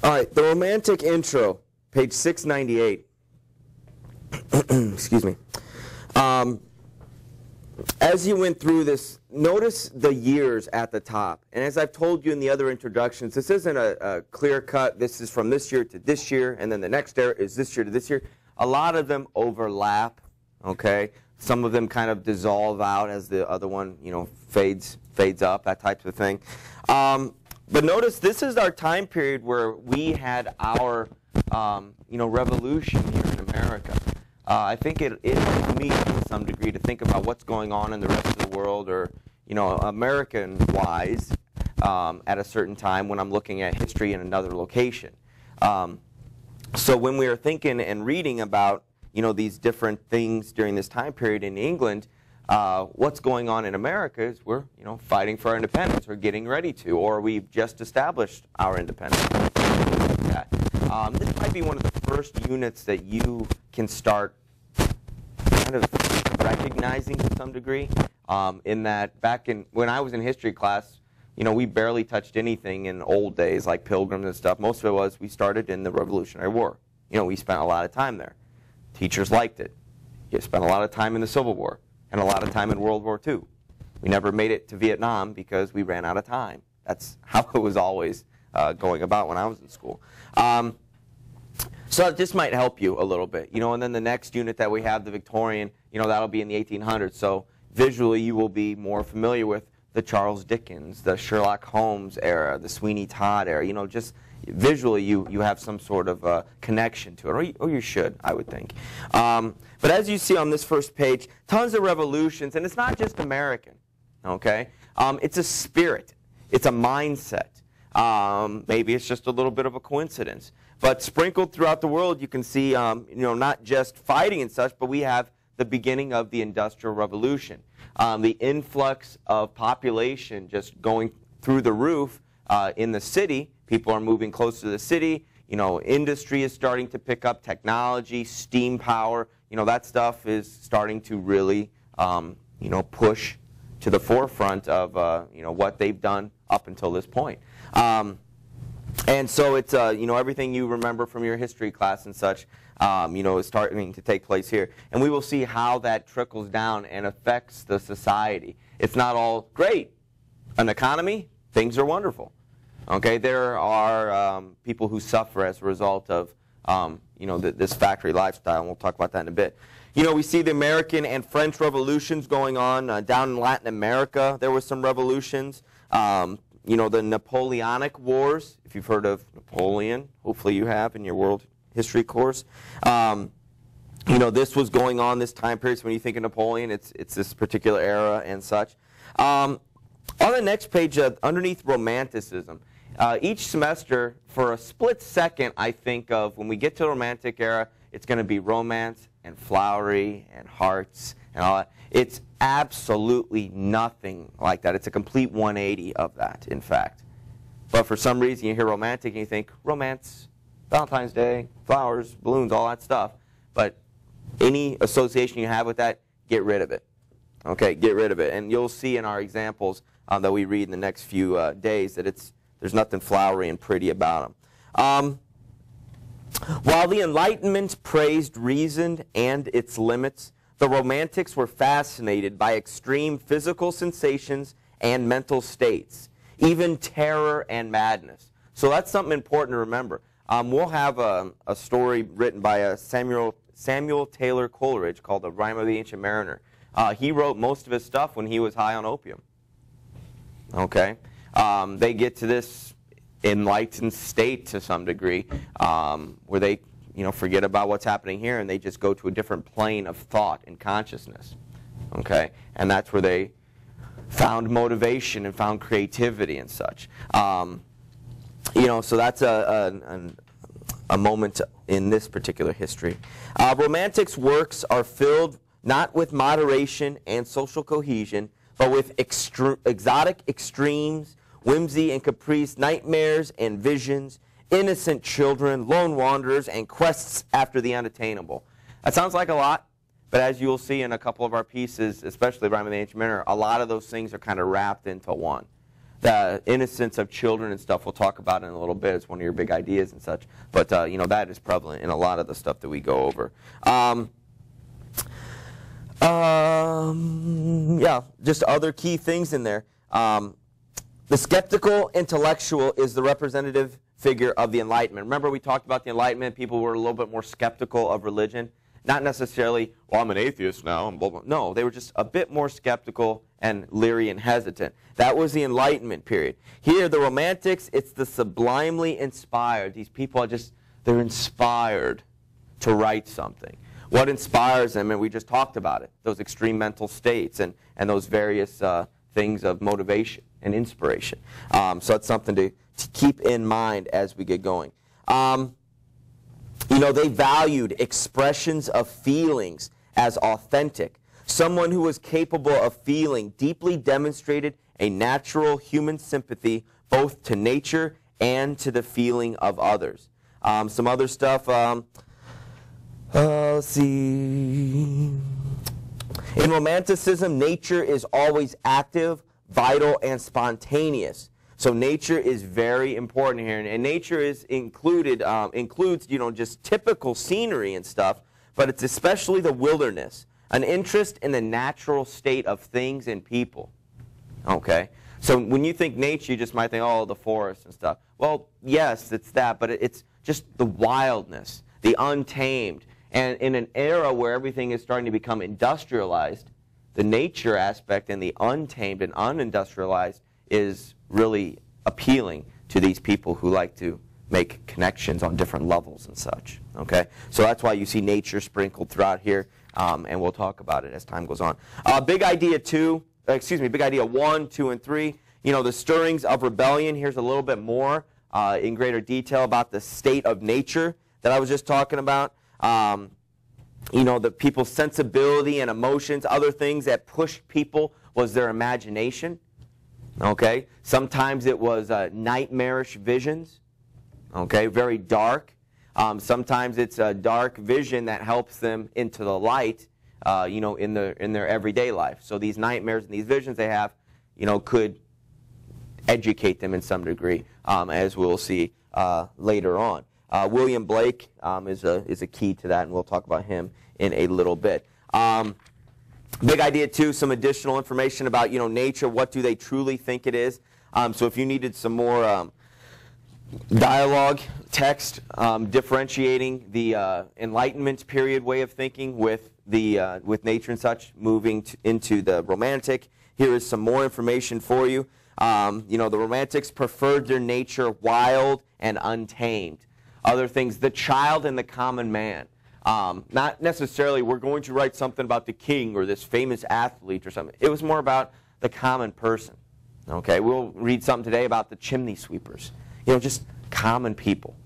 All right, the Romantic intro, page 698. Excuse me. As you went through this, notice the years at the top. And as I've told you in the other introductions, this isn't a clear cut, this is from this year to this year, and then the next era is this year to this year. A lot of them overlap, okay? Some of them kind of dissolve out as the other one, you know, fades up, that type of thing. But notice this is our time period where we had our, you know, revolution here in America. I think it helps me to some degree to think about what's going on in the rest of the world, or, you know, American-wise, at a certain time when I'm looking at history in another location. So when we are thinking and reading about, you know, these different things during this time period in England, what's going on in America is we're, you know, fighting for our independence, or getting ready to, or we've just established our independence. This might be one of the first units that you can start kind of recognizing to some degree, in that when I was in history class, you know, we barely touched anything in old days like pilgrims and stuff. Most of it was we started in the Revolutionary War. You know, we spent a lot of time there. Teachers liked it. You spent a lot of time in the Civil War and a lot of time in World War II. We never made it to Vietnam because we ran out of time. That's how it was always going about when I was in school. So this might help you a little bit, you know. And then the next unit that we have, the Victorian, you know, that'll be in the 1800s. So visually, you will be more familiar with the Charles Dickens, the Sherlock Holmes era, the Sweeney Todd era. You know, just visually, you have some sort of connection to it, or you should, I would think. But as you see on this first page, tons of revolutions, and it's not just American, okay? It's a spirit. It's a mindset. Maybe it's just a little bit of a coincidence. But sprinkled throughout the world, you can see, you know, not just fighting and such, but we have the beginning of the Industrial Revolution. The influx of population just going through the roof in the city. People are moving close to the city. You know, industry is starting to pick up, technology, steam power. You know, that stuff is starting to really, you know, push to the forefront of, you know, what they've done up until this point. And so it's, you know, everything you remember from your history class and such, you know, is starting to take place here. And we will see how that trickles down and affects the society. It's not all great. An economy, things are wonderful. Okay, there are people who suffer as a result of, you know, this factory lifestyle, and we'll talk about that in a bit. You know, we see the American and French revolutions going on. Down in Latin America, there were some revolutions. You know, the Napoleonic Wars, if you've heard of Napoleon, hopefully you have in your world history course. You know, this was going on this time period, so when you think of Napoleon, it's this particular era and such. On the next page, underneath Romanticism, each semester, for a split second, I think of when we get to the Romantic era, it's going to be romance and flowery and hearts and all that. It's absolutely nothing like that. It's a complete 180 of that, in fact. But for some reason, you hear romantic and you think romance, Valentine's Day, flowers, balloons, all that stuff. But any association you have with that, get rid of it. Okay, get rid of it. And you'll see in our examples that we read in the next few days that there's nothing flowery and pretty about them. While the Enlightenment praised reason and its limits, the Romantics were fascinated by extreme physical sensations and mental states, even terror and madness. So that's something important to remember. We'll have a story written by Samuel Taylor Coleridge called The Rime of the Ancient Mariner. He wrote most of his stuff when he was high on opium. Okay? They get to this enlightened state to some degree where they, you know, forget about what's happening here and they just go to a different plane of thought and consciousness. Okay? And that's where they found motivation and found creativity and such. You know, so that's a moment in this particular history. Romantics' works are filled not with moderation and social cohesion, but with exotic extremes, whimsy and caprice, nightmares and visions, innocent children, lone wanderers, and quests after the unattainable. That sounds like a lot, but as you will see in a couple of our pieces, especially Rime of the Ancient Mariner, a lot of those things are kind of wrapped into one. the innocence of children and stuff we'll talk about in a little bit. It's one of your big ideas and such. But, that is prevalent in a lot of the stuff that we go over. Yeah, just other key things in there. The skeptical intellectual is the representative figure of the Enlightenment. Remember we talked about the Enlightenment. People were a little bit more skeptical of religion. Not necessarily, well, I'm an atheist now, and blah, blah. No, they were just a bit more skeptical and leery and hesitant. That was the Enlightenment period. Here, the Romantics, it's the sublimely inspired. These people are just, they're inspired to write something. What inspires them, and we just talked about it, those extreme mental states and those various things of motivation and inspiration. So that's something to keep in mind as we get going. They valued expressions of feelings as authentic. Someone who was capable of feeling deeply demonstrated a natural human sympathy both to nature and to the feeling of others. Some other stuff, let's see. In Romanticism, nature is always active, vital, and spontaneous. So nature is very important here, and nature is includes just typical scenery and stuff, but it's especially the wilderness, an interest in the natural state of things and people. Okay, so when you think nature, you just might think, oh, the forest and stuff. Well, yes, it's that, but it's just the wildness, the untamed, and in an era where everything is starting to become industrialized, the nature aspect and the untamed and unindustrialized is really appealing to these people who like to make connections on different levels and such. Okay, so that's why you see nature sprinkled throughout here, and we'll talk about it as time goes on. Big idea 1, 2, and 3. The stirrings of rebellion. Here's a little bit more in greater detail about the state of nature that I was just talking about. The people's sensibility and emotions. Other things that pushed people was their imagination. Okay, sometimes it was nightmarish visions. Okay, very dark. Sometimes it's a dark vision that helps them into the light, in their everyday life. So these nightmares and these visions they have, could educate them in some degree, as we'll see later on. William Blake is a key to that, and we'll talk about him in a little bit. Big idea 2, some additional information about nature. What do they truly think it is? So if you needed some more dialogue, text, differentiating the Enlightenment period way of thinking with nature and such, moving into the Romantic, here is some more information for you. The Romantics preferred their nature wild and untamed. Other things, the child and the common man. Not necessarily we're going to write something about the king or this famous athlete or something. It was more about the common person. Okay, we'll read something today about the chimney sweepers. Just common people.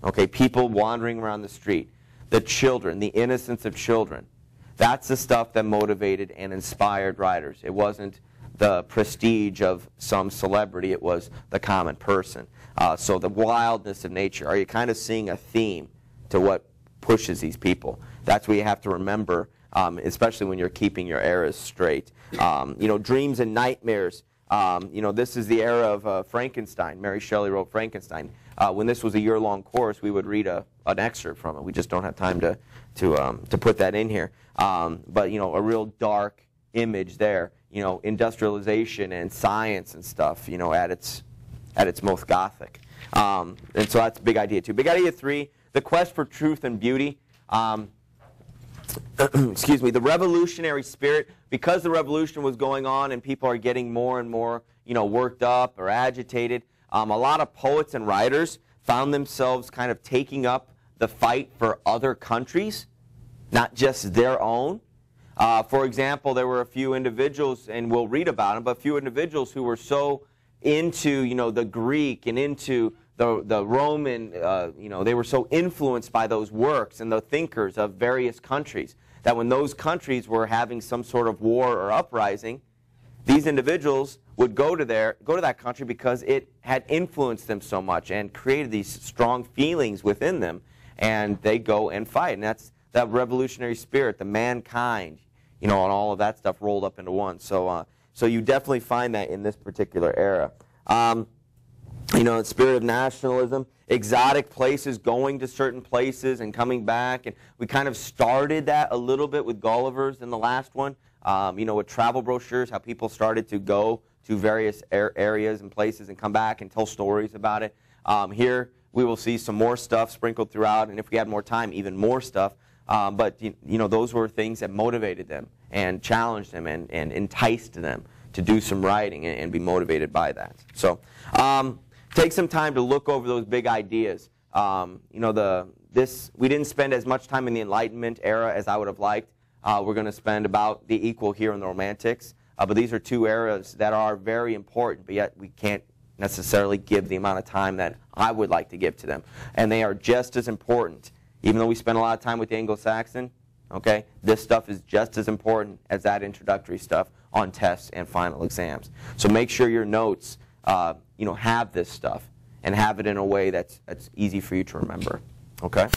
Okay, people wandering around the street. The children, the innocence of children. That's the stuff that motivated and inspired writers. It wasn't the prestige of some celebrity. It was the common person. So the wildness of nature. Are you kind of seeing a theme to what pushes these people? That's what you have to remember, especially when you're keeping your eras straight. Dreams and nightmares. This is the era of Frankenstein. Mary Shelley wrote Frankenstein. When this was a year-long course, we would read an excerpt from it. We just don't have time to put that in here. But a real dark image there. Industrialization and science and stuff. At its most gothic. And so that's big idea 2. Big idea 3. The quest for truth and beauty. Excuse me. The revolutionary spirit. Because the revolution was going on and people are getting more and more, worked up or agitated, a lot of poets and writers found themselves kind of taking up the fight for other countries, not just their own. For example, there were a few individuals, and we'll read about them, but a few individuals who were so into, the Greek and into the Roman, they were so influenced by those works and the thinkers of various countries that when those countries were having some sort of war or uprising, these individuals would go to that country because it had influenced them so much and created these strong feelings within them, and they go and fight. And that's that revolutionary spirit, the mankind, and all of that stuff rolled up into one. So So you definitely find that in this particular era. You know, the spirit of nationalism, exotic places, going to certain places and coming back. And we kind of started that a little bit with Gulliver's in the last one. You know, with travel brochures, how people started to go to various areas and places and come back and tell stories about it. Here we will see some more stuff sprinkled throughout, and if we had more time, even more stuff. But you know, those were things that motivated them and challenged them and enticed them to do some writing and be motivated by that. So take some time to look over those big ideas. You know, we didn't spend as much time in the Enlightenment era as I would have liked. We're going to spend about the equal here in the Romantics. But these are two eras that are very important, but yet we can't necessarily give the amount of time that I would like to give to them. And they are just as important. Even though we spend a lot of time with the Anglo-Saxon, okay, this stuff is just as important as that introductory stuff on tests and final exams. So make sure your notes you know, have this stuff and have it in a way that's easy for you to remember. Okay?